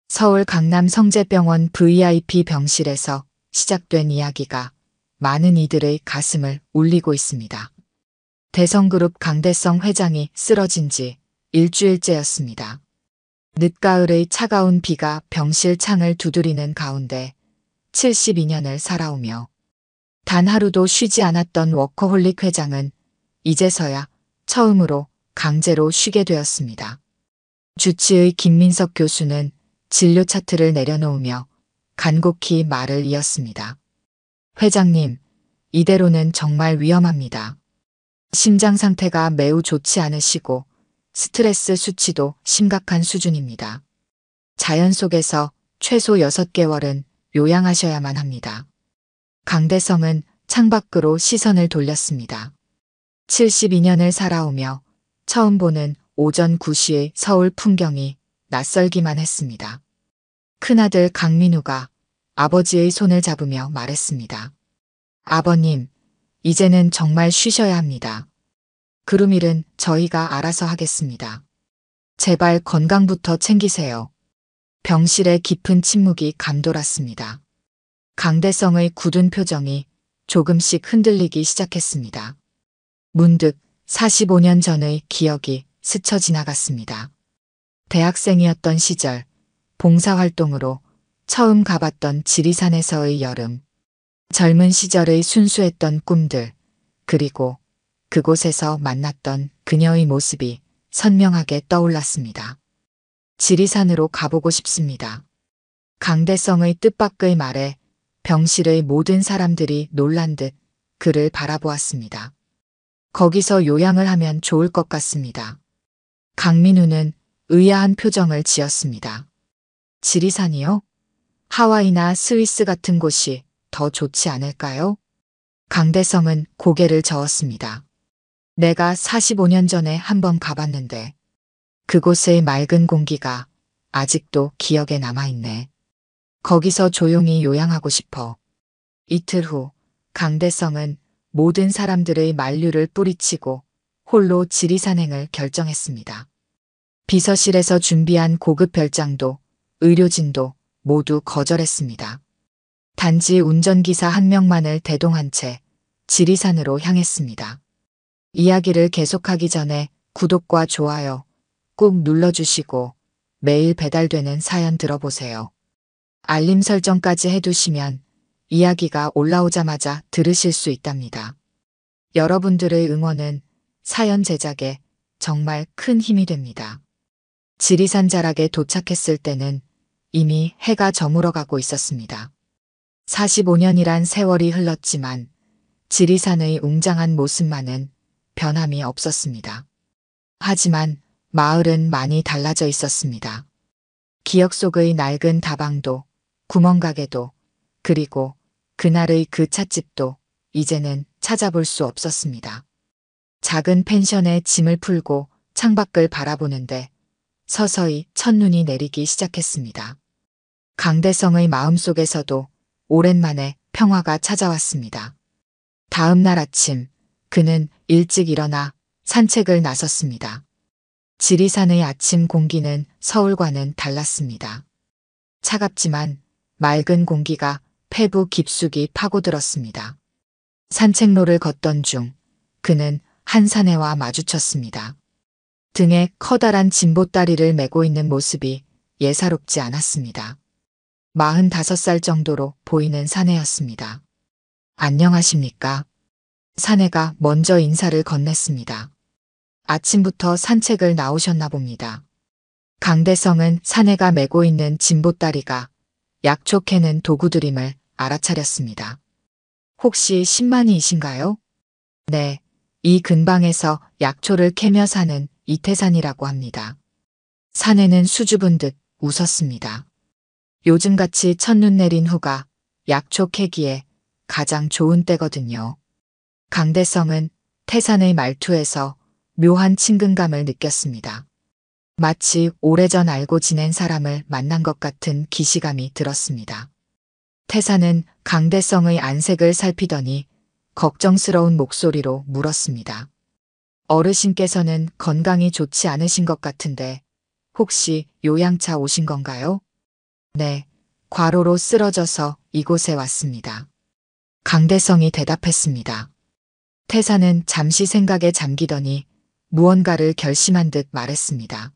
서울 강남 성재병원 VIP 병실에서 시작된 이야기가 많은 이들의 가슴을 울리고 있습니다. 대성그룹 강대성 회장이 쓰러진 지 일주일째였습니다. 늦가을의 차가운 비가 병실 창을 두드리는 가운데 72년을 살아오며 단 하루도 쉬지 않았던 워커홀릭 회장은 이제서야 처음으로 강제로 쉬게 되었습니다. 주치의 김민석 교수는 진료 차트를 내려놓으며 간곡히 말을 이었습니다. 회장님, 이대로는 정말 위험합니다. 심장 상태가 매우 좋지 않으시고 스트레스 수치도 심각한 수준입니다. 자연 속에서 최소 6개월은 요양하셔야만 합니다. 강대성은 창밖으로 시선을 돌렸습니다. 72년을 살아오며 처음 보는 오전 9시의 서울 풍경이 낯설기만 했습니다. 큰아들 강민우가 아버지의 손을 잡으며 말했습니다. 아버님, 이제는 정말 쉬셔야 합니다. 그룹 일은 저희가 알아서 하겠습니다. 제발 건강부터 챙기세요. 병실의 깊은 침묵이 감돌았습니다. 강대성의 굳은 표정이 조금씩 흔들리기 시작했습니다. 문득 45년 전의 기억이 스쳐 지나갔습니다. 대학생이었던 시절, 봉사활동으로 처음 가봤던 지리산에서의 여름, 젊은 시절의 순수했던 꿈들, 그리고 그곳에서 만났던 그녀의 모습이 선명하게 떠올랐습니다. 지리산으로 가보고 싶습니다. 강대성의 뜻밖의 말에 병실의 모든 사람들이 놀란 듯 그를 바라보았습니다. 거기서 요양을 하면 좋을 것 같습니다. 강민우는 의아한 표정을 지었습니다. 지리산이요? 하와이나 스위스 같은 곳이 더 좋지 않을까요? 강대성은 고개를 저었습니다. 내가 45년 전에 한번 가봤는데 그곳의 맑은 공기가 아직도 기억에 남아있네. 거기서 조용히 요양하고 싶어. 이틀 후 강대성은 모든 사람들의 만류를 뿌리치고 홀로 지리산행을 결정했습니다. 비서실에서 준비한 고급 별장도 의료진도 모두 거절했습니다. 단지 운전기사 한 명만을 대동한 채 지리산으로 향했습니다. 이야기를 계속하기 전에 구독과 좋아요 꾹 눌러주시고 매일 배달되는 사연 들어보세요. 알림 설정까지 해두시면 이야기가 올라오자마자 들으실 수 있답니다. 여러분들의 응원은 사연 제작에 정말 큰 힘이 됩니다. 지리산 자락에 도착했을 때는 이미 해가 저물어가고 있었습니다. 45년이란 세월이 흘렀지만 지리산의 웅장한 모습만은 변함이 없었습니다. 하지만 마을은 많이 달라져 있었습니다. 기억 속의 낡은 다방도, 구멍가게도, 그리고 그날의 그 찻집도 이제는 찾아볼 수 없었습니다. 작은 펜션에 짐을 풀고 창밖을 바라보는데 서서히 첫눈이 내리기 시작했습니다. 강대성의 마음속에서도 오랜만에 평화가 찾아왔습니다. 다음 날 아침 그는 일찍 일어나 산책을 나섰습니다. 지리산의 아침 공기는 서울과는 달랐습니다. 차갑지만 맑은 공기가 폐부 깊숙이 파고들었습니다. 산책로를 걷던 중 그는 한 사내와 마주쳤습니다. 등에 커다란 진보다리를 메고 있는 모습이 예사롭지 않았습니다. 45살 정도로 보이는 사내였습니다. 안녕하십니까? 사내가 먼저 인사를 건넸습니다. 아침부터 산책을 나오셨나 봅니다. 강대성은 사내가 메고 있는 진보다리가 약초 캐는 도구들임을 알아차렸습니다. 혹시 신만이이신가요? 네, 이 근방에서 약초를 캐며 사는 이태산이라고 합니다. 사내는 수줍은 듯 웃었습니다. 요즘같이 첫눈 내린 후가 약초 캐기에 가장 좋은 때거든요. 강대성은 태산의 말투에서 묘한 친근감을 느꼈습니다. 마치 오래전 알고 지낸 사람을 만난 것 같은 기시감이 들었습니다. 태산은 강대성의 안색을 살피더니 걱정스러운 목소리로 물었습니다. 어르신께서는 건강이 좋지 않으신 것 같은데 혹시 요양차 오신 건가요? 네, 과로로 쓰러져서 이곳에 왔습니다. 강대성이 대답했습니다. 태사는 잠시 생각에 잠기더니 무언가를 결심한 듯 말했습니다.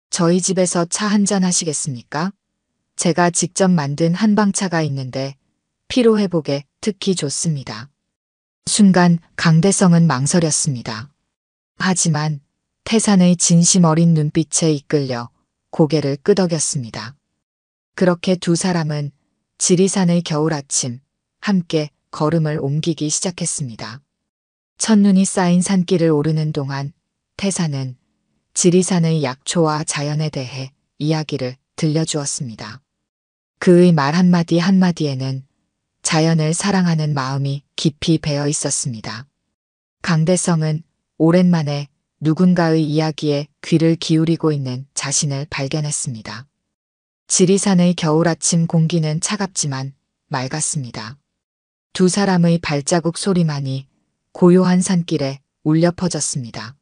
저희 집에서 차 한잔 하시겠습니까? 제가 직접 만든 한방차가 있는데 피로회복에 특히 좋습니다. 순간 강대성은 망설였습니다. 하지만 태산의 진심 어린 눈빛에 이끌려 고개를 끄덕였습니다. 그렇게 두 사람은 지리산의 겨울 아침 함께 걸음을 옮기기 시작했습니다. 첫눈이 쌓인 산길을 오르는 동안 태산은 지리산의 약초와 자연에 대해 이야기를 들려주었습니다. 그의 말 한마디 한마디에는 자연을 사랑하는 마음이 깊이 배어 있었습니다. 강대성은 오랜만에 누군가의 이야기에 귀를 기울이고 있는 자신을 발견했습니다. 지리산의 겨울 아침 공기는 차갑지만 맑았습니다. 두 사람의 발자국 소리만이 고요한 산길에 울려 퍼졌습니다.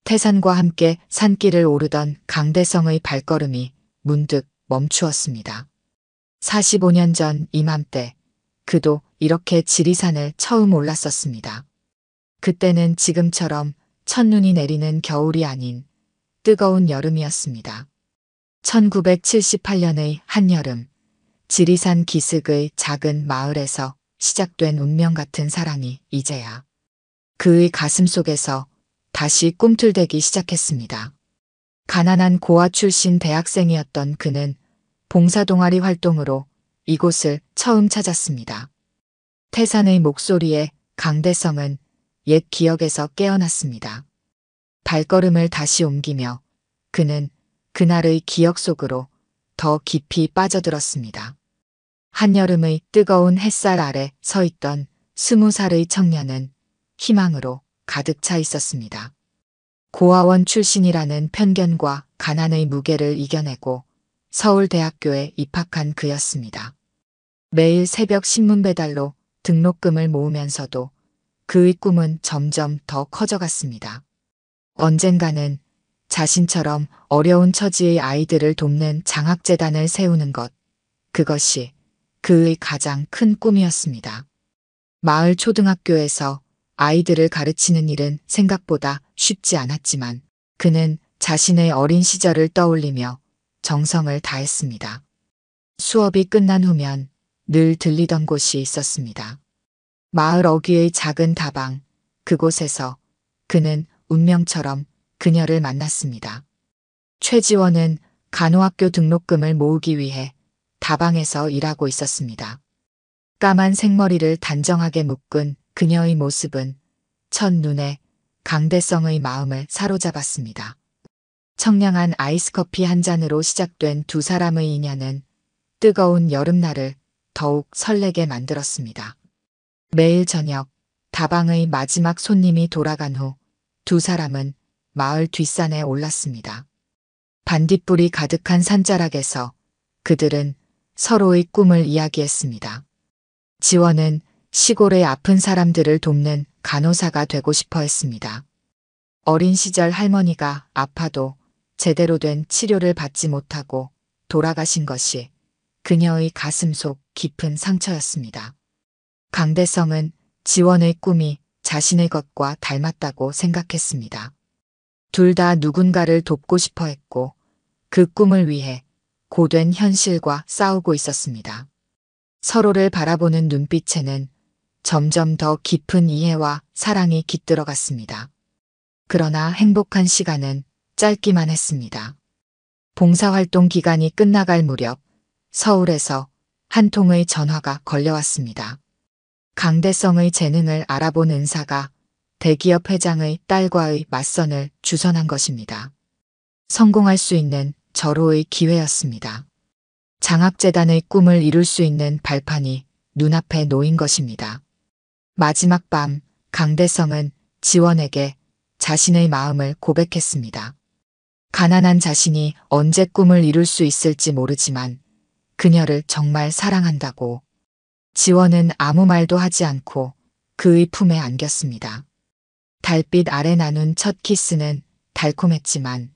태산과 함께 산길을 오르던 강대성의 발걸음이 문득 멈추었습니다. 45년 전 이맘때 그도 이렇게 지리산을 처음 올랐었습니다. 그때는 지금처럼 첫눈이 내리는 겨울이 아닌 뜨거운 여름이었습니다. 1978년의 한여름, 지리산 기슭의 작은 마을에서 시작된 운명 같은 사랑이 이제야 그의 가슴 속에서 다시 꿈틀대기 시작했습니다. 가난한 고아 출신 대학생이었던 그는 봉사동아리 활동으로 이곳을 처음 찾았습니다. 태산의 목소리에 강대성은 옛 기억에서 깨어났습니다. 발걸음을 다시 옮기며 그는 그날의 기억 속으로 더 깊이 빠져들었습니다. 한여름의 뜨거운 햇살 아래 서 있던 20살의 청년은 희망으로 가득 차 있었습니다. 고아원 출신이라는 편견과 가난의 무게를 이겨내고 서울대학교에 입학한 그였습니다. 매일 새벽 신문 배달로 등록금을 모으면서도 그의 꿈은 점점 더 커져갔습니다. 언젠가는 자신처럼 어려운 처지의 아이들을 돕는 장학재단을 세우는 것, 그것이 그의 가장 큰 꿈이었습니다. 마을 초등학교에서 아이들을 가르치는 일은 생각보다 쉽지 않았지만 그는 자신의 어린 시절을 떠올리며 정성을 다했습니다. 수업이 끝난 후면 늘 들리던 곳이 있었습니다. 마을 어귀의 작은 다방, 그곳에서 그는 운명처럼 그녀를 만났습니다. 최지원은 간호학교 등록금을 모으기 위해 다방에서 일하고 있었습니다. 까만 생머리를 단정하게 묶은 그녀의 모습은 첫눈에 강대성의 마음을 사로잡았습니다. 청량한 아이스커피 한 잔으로 시작된 두 사람의 인연은 뜨거운 여름날을 더욱 설레게 만들었습니다. 매일 저녁 다방의 마지막 손님이 돌아간 후 두 사람은 마을 뒷산에 올랐습니다. 반딧불이 가득한 산자락에서 그들은 서로의 꿈을 이야기했습니다. 지원은 시골의 아픈 사람들을 돕는 간호사가 되고 싶어 했습니다. 어린 시절 할머니가 아파도 제대로 된 치료를 받지 못하고 돌아가신 것이 그녀의 가슴 속 깊은 상처였습니다. 강대성은 지원의 꿈이 자신의 것과 닮았다고 생각했습니다. 둘 다 누군가를 돕고 싶어 했고 그 꿈을 위해 고된 현실과 싸우고 있었습니다. 서로를 바라보는 눈빛에는 점점 더 깊은 이해와 사랑이 깃들어갔습니다. 그러나 행복한 시간은 짧기만 했습니다. 봉사활동 기간이 끝나갈 무렵 서울에서 한 통의 전화가 걸려왔습니다. 강대성의 재능을 알아본 은사가 대기업 회장의 딸과의 맞선을 주선한 것입니다. 성공할 수 있는 절호의 기회였습니다. 장학재단의 꿈을 이룰 수 있는 발판이 눈앞에 놓인 것입니다. 마지막 밤 강대성은 지원에게 자신의 마음을 고백했습니다. 가난한 자신이 언제 꿈을 이룰 수 있을지 모르지만 그녀를 정말 사랑한다고. 지원은 아무 말도 하지 않고 그의 품에 안겼습니다. 달빛 아래 나눈 첫 키스는 달콤했지만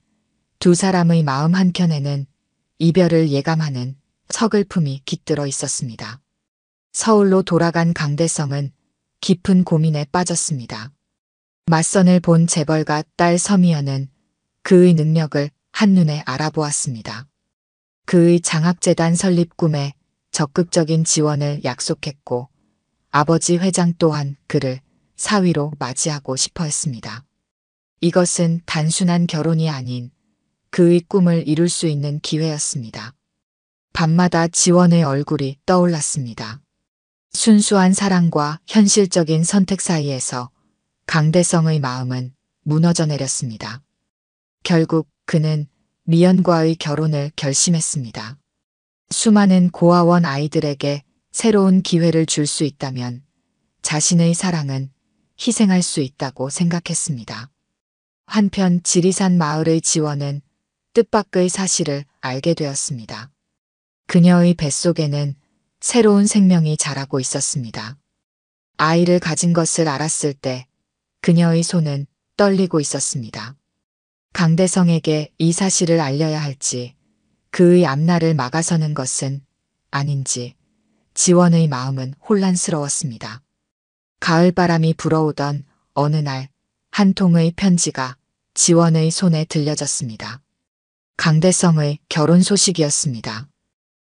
두 사람의 마음 한켠에는 이별을 예감하는 서글픔이 깃들어 있었습니다. 서울로 돌아간 강대성은 깊은 고민에 빠졌습니다. 맞선을 본 재벌가 딸 서미연은 그의 능력을 한눈에 알아보았습니다. 그의 장학재단 설립 꿈에 적극적인 지원을 약속했고 아버지 회장 또한 그를 사위로 맞이하고 싶어 했습니다. 이것은 단순한 결혼이 아닌 그의 꿈을 이룰 수 있는 기회였습니다. 밤마다 지원의 얼굴이 떠올랐습니다. 순수한 사랑과 현실적인 선택 사이에서 강대성의 마음은 무너져 내렸습니다. 결국 그는 미연과의 결혼을 결심했습니다. 수많은 고아원 아이들에게 새로운 기회를 줄 수 있다면 자신의 사랑은 희생할 수 있다고 생각했습니다. 한편 지리산 마을의 지원은 뜻밖의 사실을 알게 되었습니다. 그녀의 뱃속에는 새로운 생명이 자라고 있었습니다. 아이를 가진 것을 알았을 때 그녀의 손은 떨리고 있었습니다. 강대성에게 이 사실을 알려야 할지, 그의 앞날을 막아서는 것은 아닌지 지원의 마음은 혼란스러웠습니다. 가을바람이 불어오던 어느 날 한 통의 편지가 지원의 손에 들려졌습니다. 강대성의 결혼 소식이었습니다.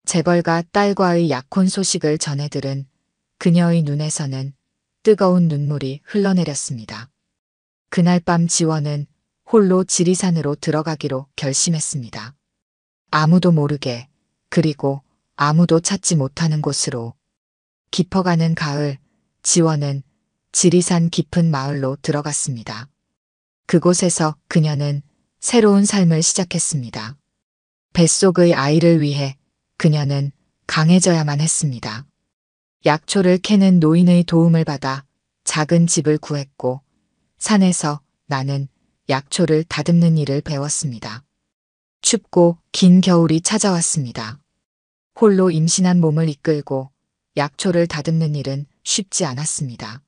재벌가 딸과의 약혼 소식을 전해 들은 그녀의 눈에서는 뜨거운 눈물이 흘러내렸습니다. 그날 밤 지원은 홀로 지리산으로 들어가기로 결심했습니다. 아무도 모르게, 그리고 아무도 찾지 못하는 곳으로. 깊어가는 가을, 지원은 지리산 깊은 마을로 들어갔습니다. 그곳에서 그녀는 새로운 삶을 시작했습니다. 뱃속의 아이를 위해 그녀는 강해져야만 했습니다. 약초를 캐는 노인의 도움을 받아 작은 집을 구했고 산에서 나는 약초를 다듬는 일을 배웠습니다. 춥고 긴 겨울이 찾아왔습니다. 홀로 임신한 몸을 이끌고 약초를 다듬는 일은 쉽지 않았습니다.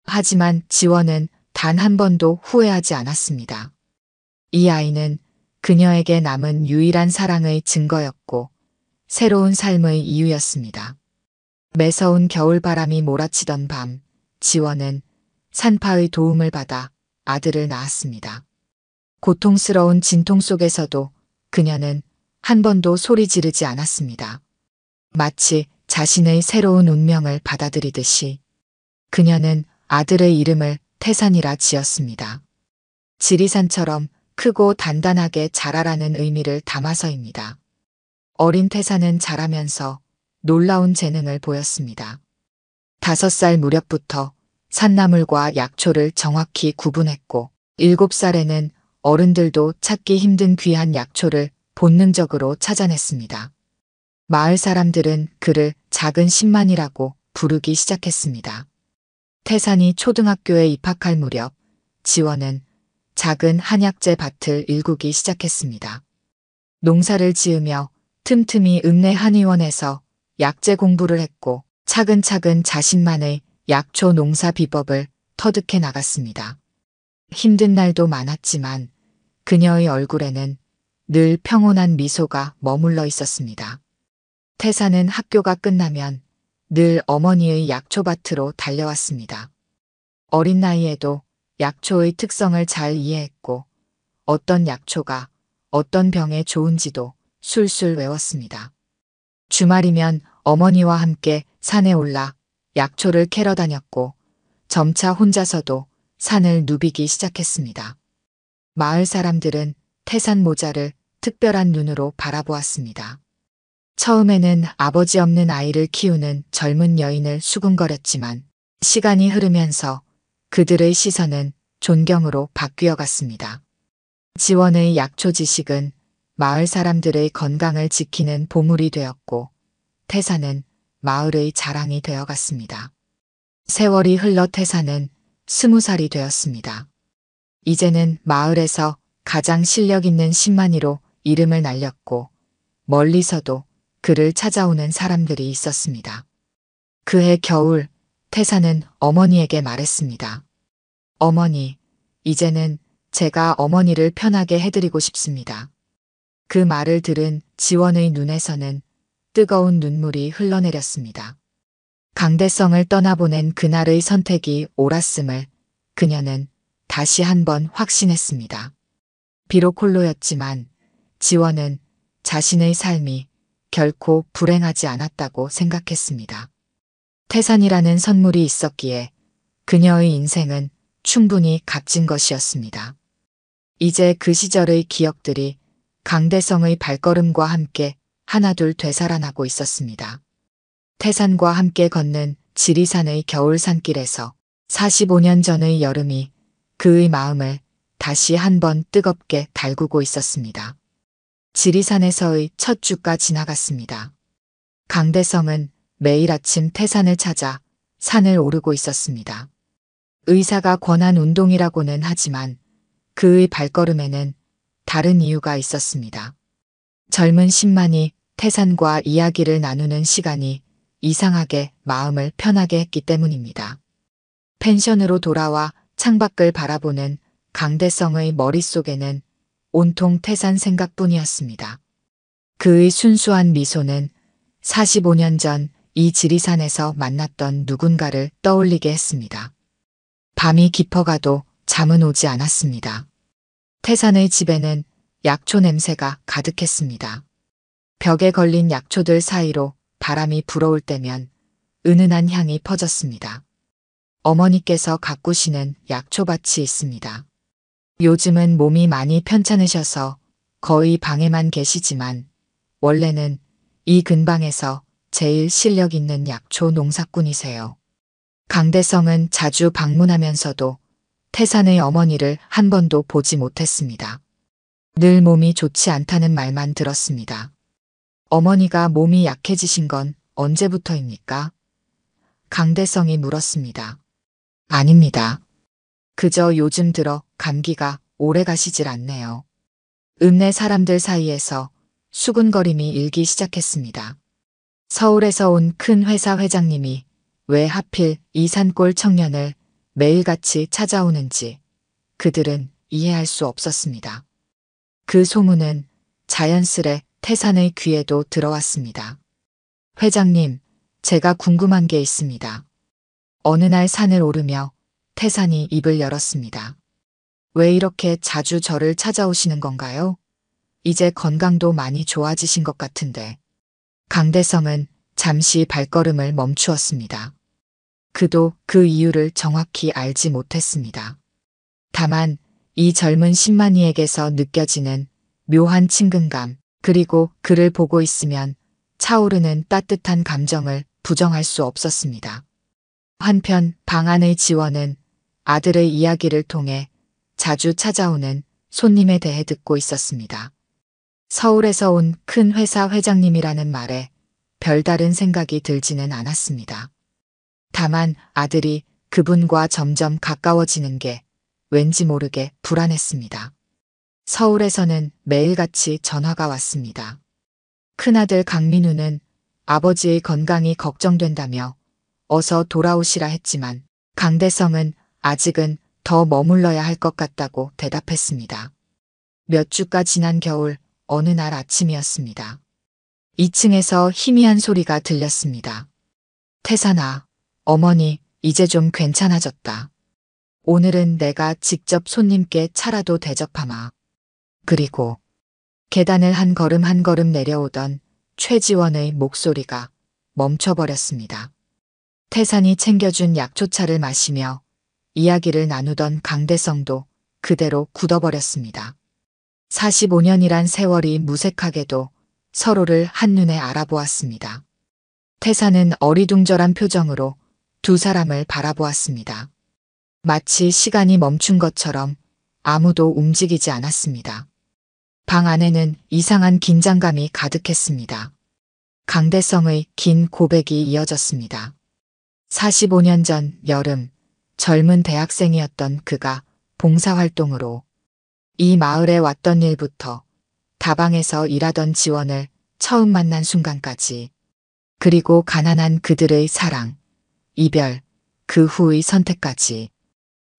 하지만 지원은 단 한 번도 후회하지 않았습니다. 이 아이는 그녀에게 남은 유일한 사랑의 증거였고 새로운 삶의 이유였습니다. 매서운 겨울바람이 몰아치던 밤, 지원은 산파의 도움을 받아 아들을 낳았습니다. 고통스러운 진통 속에서도 그녀는 한 번도 소리 지르지 않았습니다. 마치 자신의 새로운 운명을 받아들이듯이 그녀는 아들의 이름을 태산이라 지었습니다. 지리산처럼 크고 단단하게 자라라는 의미를 담아서입니다. 어린 태산은 자라면서 놀라운 재능을 보였습니다. 5살 무렵부터 산나물과 약초를 정확히 구분했고 7살에는 어른들도 찾기 힘든 귀한 약초를 본능적으로 찾아냈습니다. 마을 사람들은 그를 작은 신만이라고 부르기 시작했습니다. 태산이 초등학교에 입학할 무렵 지원은 작은 한약재 밭을 일구기 시작했습니다. 농사를 지으며 틈틈이 읍내 한의원에서 약재 공부를 했고 차근차근 자신만의 약초 농사 비법을 터득해 나갔습니다. 힘든 날도 많았지만 그녀의 얼굴에는 늘 평온한 미소가 머물러 있었습니다. 태산은 학교가 끝나면 늘 어머니의 약초밭으로 달려왔습니다. 어린 나이에도 약초의 특성을 잘 이해했고 어떤 약초가 어떤 병에 좋은지도 술술 외웠습니다. 주말이면 어머니와 함께 산에 올라 약초를 캐러 다녔고 점차 혼자서도 산을 누비기 시작했습니다. 마을 사람들은 태산 모자를 특별한 눈으로 바라보았습니다. 처음에는 아버지 없는 아이를 키우는 젊은 여인을 수군거렸지만 시간이 흐르면서 그들의 시선은 존경으로 바뀌어 갔습니다. 지원의 약초 지식은 마을 사람들의 건강을 지키는 보물이 되었고 태산은 마을의 자랑이 되어 갔습니다. 세월이 흘러 태산은 20살이 되었습니다. 이제는 마을에서 가장 실력 있는 신만이로 이름을 날렸고 멀리서도 그를 찾아오는 사람들이 있었습니다. 그해 겨울 태산은 어머니에게 말했습니다. 어머니, 이제는 제가 어머니를 편하게 해드리고 싶습니다. 그 말을 들은 지원의 눈에서는 뜨거운 눈물이 흘러내렸습니다. 강대성을 떠나보낸 그날의 선택이 옳았음을 그녀는 다시 한번 확신했습니다. 비록 홀로였지만 지원은 자신의 삶이 결코 불행하지 않았다고 생각했습니다. 태산이라는 선물이 있었기에 그녀의 인생은 충분히 값진 것이었습니다. 이제 그 시절의 기억들이 강대성의 발걸음과 함께 하나둘 되살아나고 있었습니다. 태산과 함께 걷는 지리산의 겨울 산길에서 45년 전의 여름이 그의 마음을 다시 한번 뜨겁게 달구고 있었습니다. 지리산에서의 첫 주가 지나갔습니다. 강대성은 매일 아침 태산을 찾아 산을 오르고 있었습니다. 의사가 권한 운동이라고는 하지만 그의 발걸음에는 다른 이유가 있었습니다. 젊은 신만이 태산과 이야기를 나누는 시간이 이상하게 마음을 편하게 했기 때문입니다. 펜션으로 돌아와 창밖을 바라보는 강대성의 머릿속에는 온통 태산 생각뿐이었습니다. 그의 순수한 미소는 45년 전 이 지리산에서 만났던 누군가를 떠올리게 했습니다. 밤이 깊어가도 잠은 오지 않았습니다. 태산의 집에는 약초 냄새가 가득했습니다. 벽에 걸린 약초들 사이로 바람이 불어올 때면 은은한 향이 퍼졌습니다. 어머니께서 가꾸시는 약초밭이 있습니다. 요즘은 몸이 많이 편찮으셔서 거의 방에만 계시지만 원래는 이 근방에서 제일 실력 있는 약초 농사꾼이세요. 강대성은 자주 방문하면서도 태산의 어머니를 한 번도 보지 못했습니다. 늘 몸이 좋지 않다는 말만 들었습니다. 어머니가 몸이 약해지신 건 언제부터입니까? 강대성이 물었습니다. 아닙니다. 그저 요즘 들어 감기가 오래 가시질 않네요. 읍내 사람들 사이에서 수군거림이 일기 시작했습니다. 서울에서 온 큰 회사 회장님이 왜 하필 이 산골 청년을 매일같이 찾아오는지 그들은 이해할 수 없었습니다. 그 소문은 자연스레 태산의 귀에도 들어왔습니다. 회장님, 제가 궁금한 게 있습니다. 어느 날 산을 오르며 태산이 입을 열었습니다. 왜 이렇게 자주 저를 찾아오시는 건가요? 이제 건강도 많이 좋아지신 것 같은데. 강대성은 잠시 발걸음을 멈추었습니다. 그도 그 이유를 정확히 알지 못했습니다. 다만 이 젊은 신만이에게서 느껴지는 묘한 친근감, 그리고 그를 보고 있으면 차오르는 따뜻한 감정을 부정할 수 없었습니다. 한편 방 안의 지원은 아들의 이야기를 통해 자주 찾아오는 손님에 대해 듣고 있었습니다. 서울에서 온 큰 회사 회장님이라는 말에 별다른 생각이 들지는 않았습니다. 다만 아들이 그분과 점점 가까워지는 게 왠지 모르게 불안했습니다. 서울에서는 매일같이 전화가 왔습니다. 큰아들 강민우는 아버지의 건강이 걱정된다며 어서 돌아오시라 했지만 강대성은 아직은 더 머물러야 할 것 같다고 대답했습니다. 몇 주가 지난 겨울 어느 날 아침이었습니다. 2층에서 희미한 소리가 들렸습니다. 태산아, 어머니 이제 좀 괜찮아졌다. 오늘은 내가 직접 손님께 차라도 대접하마. 그리고 계단을 한 걸음 한 걸음 내려오던 최지원의 목소리가 멈춰버렸습니다. 태산이 챙겨준 약초차를 마시며 이야기를 나누던 강대성도 그대로 굳어버렸습니다. 45년이란 세월이 무색하게도 서로를 한눈에 알아보았습니다. 태산은 어리둥절한 표정으로 두 사람을 바라보았습니다. 마치 시간이 멈춘 것처럼 아무도 움직이지 않았습니다. 방 안에는 이상한 긴장감이 가득했습니다. 강대성의 긴 고백이 이어졌습니다. 45년 전 여름, 젊은 대학생이었던 그가 봉사활동으로 이 마을에 왔던 일부터 다방에서 일하던 지원을 처음 만난 순간까지, 그리고 가난한 그들의 사랑, 이별, 그 후의 선택까지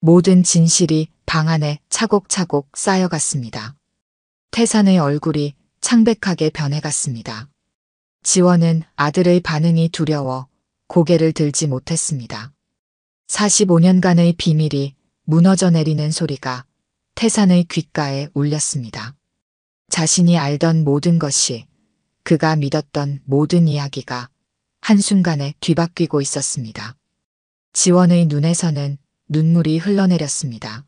모든 진실이 방 안에 차곡차곡 쌓여갔습니다. 태산의 얼굴이 창백하게 변해갔습니다. 지원은 아들의 반응이 두려워 고개를 들지 못했습니다. 45년간의 비밀이 무너져 내리는 소리가 태산의 귓가에 울렸습니다. 자신이 알던 모든 것이, 그가 믿었던 모든 이야기가 한순간에 뒤바뀌고 있었습니다. 지원의 눈에서는 눈물이 흘러내렸습니다.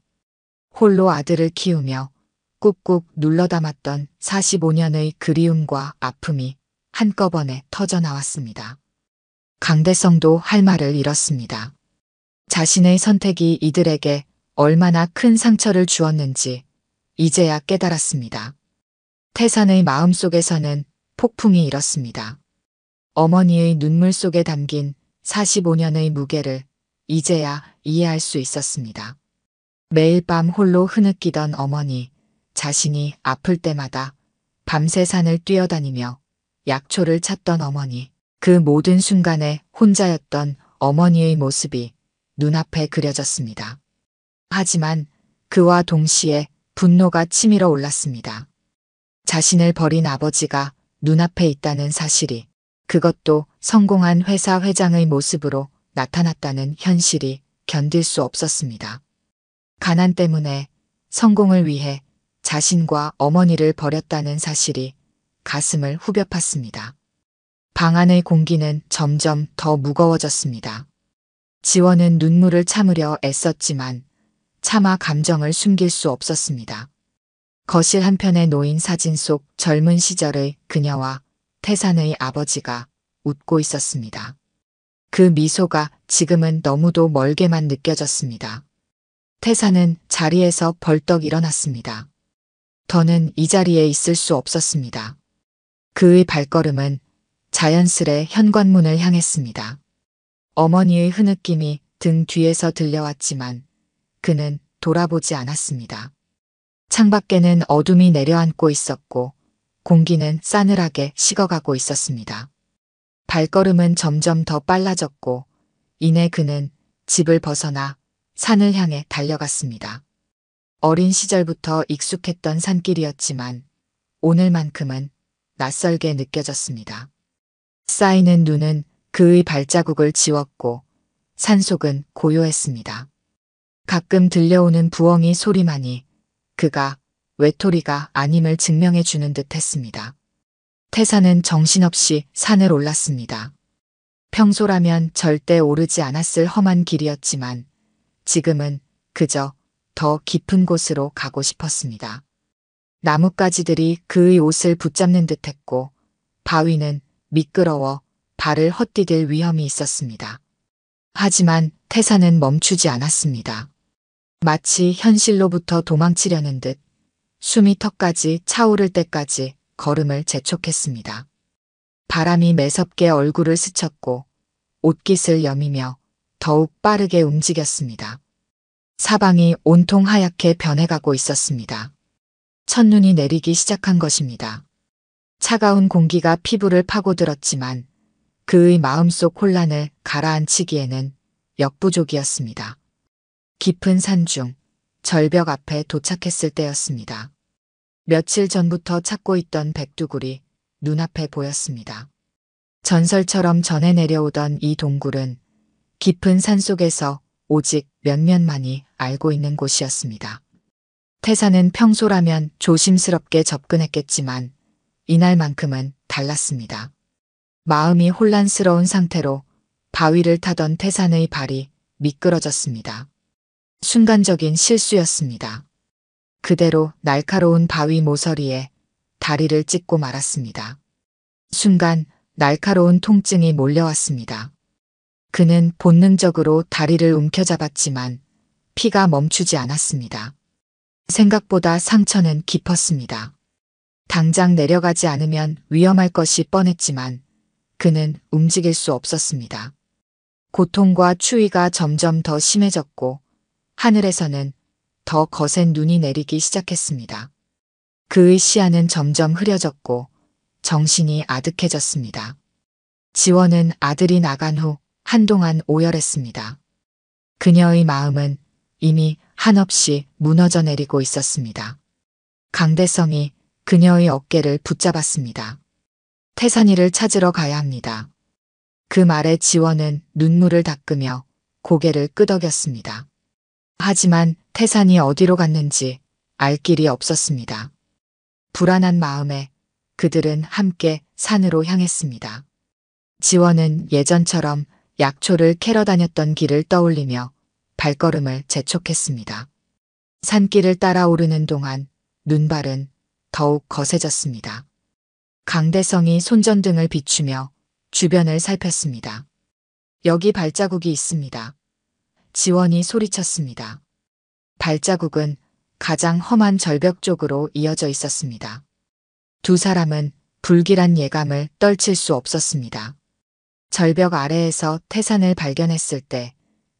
홀로 아들을 키우며 꾹꾹 눌러담았던 45년의 그리움과 아픔이 한꺼번에 터져나왔습니다. 강대성도 할 말을 잃었습니다. 자신의 선택이 이들에게 얼마나 큰 상처를 주었는지 이제야 깨달았습니다. 태산의 마음속에서는 폭풍이 일었습니다. 어머니의 눈물 속에 담긴 45년의 무게를 이제야 이해할 수 있었습니다. 매일 밤 홀로 흐느끼던 어머니, 자신이 아플 때마다 밤새 산을 뛰어다니며 약초를 찾던 어머니, 그 모든 순간에 혼자였던 어머니의 모습이 눈앞에 그려졌습니다. 하지만 그와 동시에 분노가 치밀어 올랐습니다. 자신을 버린 아버지가 눈앞에 있다는 사실이, 그것도 성공한 회사 회장의 모습으로 나타났다는 현실이 견딜 수 없었습니다. 가난 때문에 성공을 위해 자신과 어머니를 버렸다는 사실이 가슴을 후벼 팠습니다. 방 안의 공기는 점점 더 무거워졌습니다. 지원은 눈물을 참으려 애썼지만 차마 감정을 숨길 수 없었습니다. 거실 한편에 놓인 사진 속 젊은 시절의 그녀와 태산의 아버지가 웃고 있었습니다. 그 미소가 지금은 너무도 멀게만 느껴졌습니다. 태산은 자리에서 벌떡 일어났습니다. 더는 이 자리에 있을 수 없었습니다. 그의 발걸음은 자연스레 현관문을 향했습니다. 어머니의 흐느낌이 등 뒤에서 들려왔지만 그는 돌아보지 않았습니다. 창밖에는 어둠이 내려앉고 있었고 공기는 싸늘하게 식어가고 있었습니다. 발걸음은 점점 더 빨라졌고 이내 그는 집을 벗어나 산을 향해 달려갔습니다. 어린 시절부터 익숙했던 산길이었지만 오늘만큼은 낯설게 느껴졌습니다. 쌓이는 눈은 그의 발자국을 지웠고 산속은 고요했습니다. 가끔 들려오는 부엉이 소리만이 그가 외톨이가 아님을 증명해 주는 듯 했습니다. 태산은 정신없이 산을 올랐습니다. 평소라면 절대 오르지 않았을 험한 길이었지만 지금은 그저 더 깊은 곳으로 가고 싶었습니다. 나뭇가지들이 그의 옷을 붙잡는 듯했고 바위는 미끄러워 발을 헛디딜 위험이 있었습니다. 하지만 태산은 멈추지 않았습니다. 마치 현실로부터 도망치려는 듯 숨이 턱까지 차오를 때까지 걸음을 재촉했습니다. 바람이 매섭게 얼굴을 스쳤고 옷깃을 여미며 더욱 빠르게 움직였습니다. 사방이 온통 하얗게 변해가고 있었습니다. 첫눈이 내리기 시작한 것입니다. 차가운 공기가 피부를 파고들었지만 그의 마음속 혼란을 가라앉히기에는 역부족이었습니다. 깊은 산중 절벽 앞에 도착했을 때였습니다. 며칠 전부터 찾고 있던 백두굴이 눈앞에 보였습니다. 전설처럼 전해 내려오던 이 동굴은 깊은 산속에서 오직 몇몇만이 알고 있는 곳이었습니다. 태산은 평소라면 조심스럽게 접근했겠지만 이날만큼은 달랐습니다. 마음이 혼란스러운 상태로 바위를 타던 태산의 발이 미끄러졌습니다. 순간적인 실수였습니다. 그대로 날카로운 바위 모서리에 다리를 찍고 말았습니다. 순간 날카로운 통증이 몰려왔습니다. 그는 본능적으로 다리를 움켜잡았지만 피가 멈추지 않았습니다. 생각보다 상처는 깊었습니다. 당장 내려가지 않으면 위험할 것이 뻔했지만 그는 움직일 수 없었습니다. 고통과 추위가 점점 더 심해졌고 하늘에서는 더 거센 눈이 내리기 시작했습니다. 그의 시야는 점점 흐려졌고 정신이 아득해졌습니다. 지원은 아들이 나간 후 한동안 오열했습니다. 그녀의 마음은 이미 한없이 무너져 내리고 있었습니다. 강대성이 그녀의 어깨를 붙잡았습니다. 태산이를 찾으러 가야 합니다. 그 말에 지원은 눈물을 닦으며 고개를 끄덕였습니다. 하지만 태산이 어디로 갔는지 알 길이 없었습니다. 불안한 마음에 그들은 함께 산으로 향했습니다. 지원은 예전처럼 약초를 캐러 다녔던 길을 떠올리며 발걸음을 재촉했습니다. 산길을 따라 오르는 동안 눈발은 더욱 거세졌습니다. 강대성이 손전등을 비추며 주변을 살폈습니다. 여기 발자국이 있습니다. 지원이 소리쳤습니다. 발자국은 가장 험한 절벽 쪽으로 이어져 있었습니다. 두 사람은 불길한 예감을 떨칠 수 없었습니다. 절벽 아래에서 태산을 발견했을 때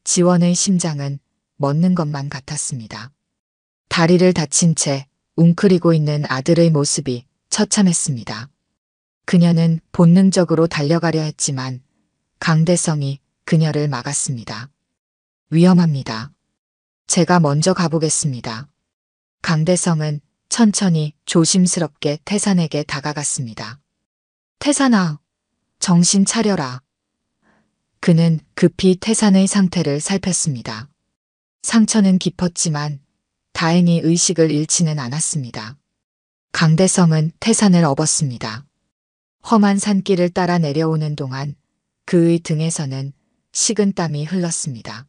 지원의 심장은 멎는 것만 같았습니다. 다리를 다친 채 웅크리고 있는 아들의 모습이 처참했습니다. 그녀는 본능적으로 달려가려 했지만 강대성이 그녀를 막았습니다. 위험합니다. 제가 먼저 가보겠습니다. 강대성은 천천히 조심스럽게 태산에게 다가갔습니다. 태산아, 정신 차려라. 그는 급히 태산의 상태를 살폈습니다. 상처는 깊었지만 다행히 의식을 잃지는 않았습니다. 강대성은 태산을 업었습니다. 험한 산길을 따라 내려오는 동안 그의 등에서는 식은땀이 흘렀습니다.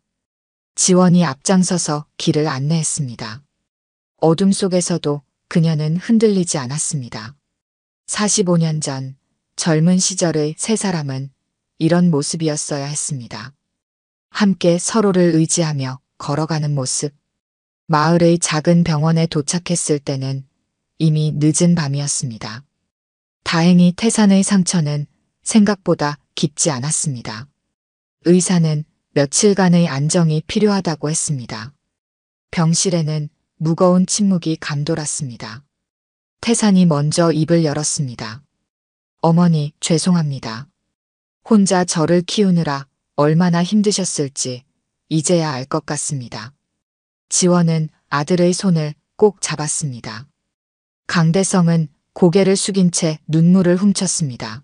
지원이 앞장서서 길을 안내했습니다. 어둠 속에서도 그녀는 흔들리지 않았습니다. 45년 전 젊은 시절의 세 사람은 이런 모습이었어야 했습니다. 함께 서로를 의지하며 걸어가는 모습. 마을의 작은 병원에 도착했을 때는 이미 늦은 밤이었습니다. 다행히 태산의 상처는 생각보다 깊지 않았습니다. 의사는 며칠간의 안정이 필요하다고 했습니다. 병실에는 무거운 침묵이 감돌았습니다. 태산이 먼저 입을 열었습니다. 어머니, 죄송합니다. 혼자 저를 키우느라 얼마나 힘드셨을지 이제야 알 것 같습니다. 지원은 아들의 손을 꼭 잡았습니다. 강대성은 고개를 숙인 채 눈물을 훔쳤습니다.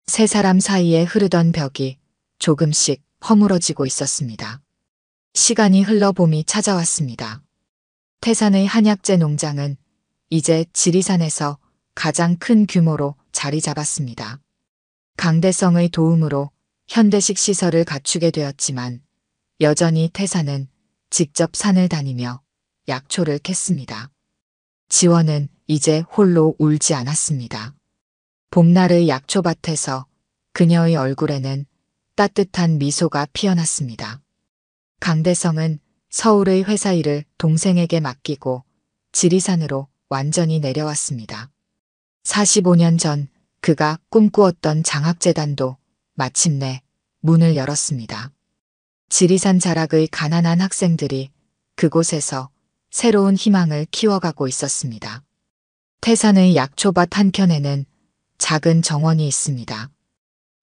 세 사람 사이에 흐르던 벽이 조금씩 허물어지고 있었습니다. 시간이 흘러 봄이 찾아왔습니다. 태산의 한약재 농장은 이제 지리산에서 가장 큰 규모로 자리 잡았습니다. 강대성의 도움으로 현대식 시설을 갖추게 되었지만 여전히 태산은 직접 산을 다니며 약초를 캤습니다. 지원은 이제 홀로 울지 않았습니다. 봄날의 약초밭에서 그녀의 얼굴에는 따뜻한 미소가 피어났습니다. 강대성은 서울의 회사 일을 동생에게 맡기고 지리산으로 완전히 내려왔습니다. 45년 전 그가 꿈꾸었던 장학재단도 마침내 문을 열었습니다. 지리산 자락의 가난한 학생들이 그곳에서 새로운 희망을 키워가고 있었습니다. 태산의 약초밭 한켠에는 작은 정원이 있습니다.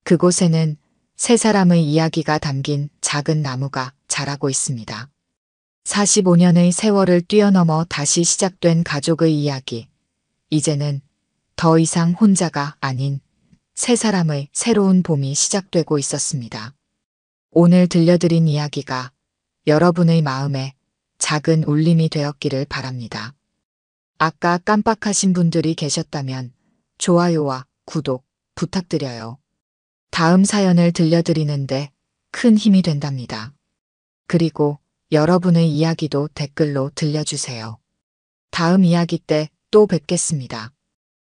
그곳에는 세 사람의 이야기가 담긴 작은 나무가 자라고 있습니다. 45년의 세월을 뛰어넘어 다시 시작된 가족의 이야기. 이제는 더 이상 혼자가 아닌 세 사람의 새로운 봄이 시작되고 있었습니다. 오늘 들려드린 이야기가 여러분의 마음에 작은 울림이 되었기를 바랍니다. 아까 깜빡하신 분들이 계셨다면 좋아요와 구독 부탁드려요. 다음 사연을 들려드리는데 큰 힘이 된답니다. 그리고 여러분의 이야기도 댓글로 들려주세요. 다음 이야기 때 또 뵙겠습니다.